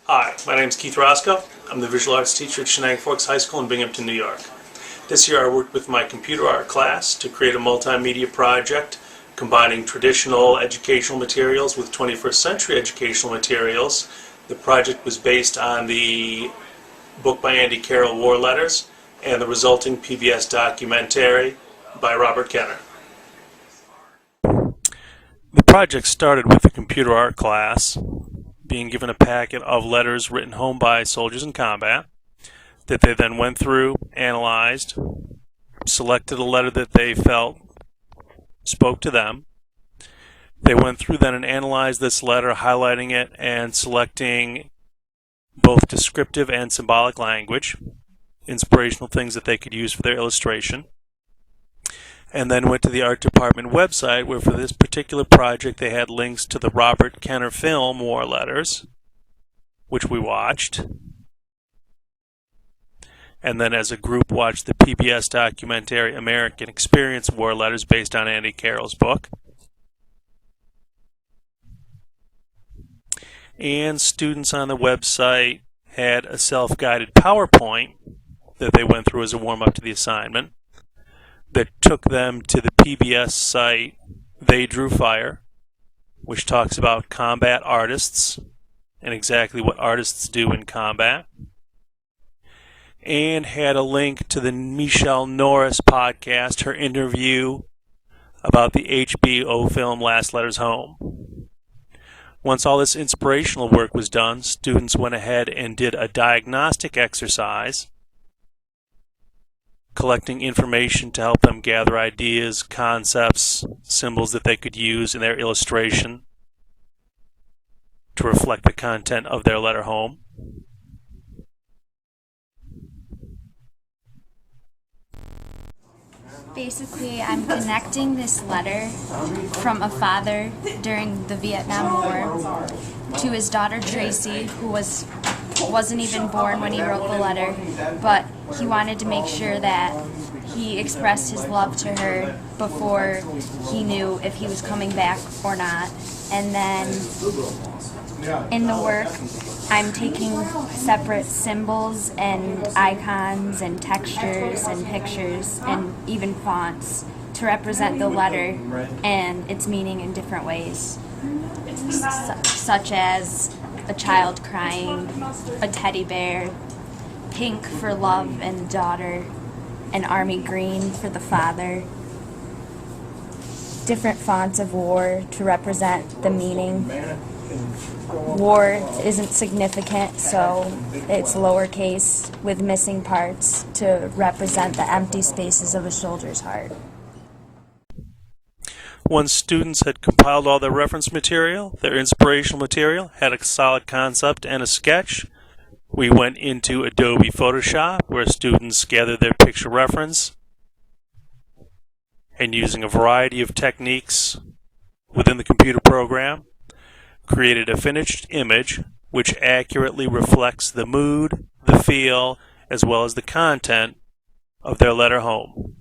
Hi, my name is Keith Rosko. I'm the visual arts teacher at Shenango Forks High School in Binghamton, New York. This year I worked with my computer art class to create a multimedia project combining traditional educational materials with 21st century educational materials. The project was based on the book by Andy Carroll, War Letters, and the resulting PBS documentary by Robert Kenner. The project started with the computer art class being given a packet of letters written home by soldiers in combat that they then went through, analyzed, selected a letter that they felt spoke to them. They went through then and analyzed this letter, highlighting it and selecting both descriptive and symbolic language, inspirational things that they could use for their illustration, and then went to the art department website where for this particular project they had links to the Robert Kenner film War Letters, which we watched, and then as a group watched the PBS documentary American Experience War Letters based on Andy Carroll's book. And students on the website had a self-guided PowerPoint that they went through as a warm-up to the assignment that took them to the PBS site They Drew Fire, which talks about combat artists and exactly what artists do in combat, and had a link to the Michelle Norris podcast, her interview about the HBO film Last Letters Home. Once all this inspirational work was done, students went ahead and did a diagnostic exercise, collecting information to help them gather ideas, concepts, symbols that they could use in their illustration to reflect the content of their letter home. Basically, I'm connecting this letter from a father during the Vietnam War to his daughter Tracy, who wasn't even born when he wrote the letter, but he wanted to make sure that he expressed his love to her before he knew if he was coming back or not. And then in the work, I'm taking separate symbols and icons and textures and pictures and even fonts to represent the letter and its meaning in different ways, such as a child crying, a teddy bear, pink for love and daughter, an army green for the father, different fonts of war to represent the meaning. War isn't significant, so it's lowercase with missing parts to represent the empty spaces of a soldier's heart. Once students had compiled all their reference material, their inspirational material, had a solid concept and a sketch, we went into Adobe Photoshop where students gathered their picture reference and using a variety of techniques within the computer program, created a finished image which accurately reflects the mood, the feel, as well as the content of their letter home.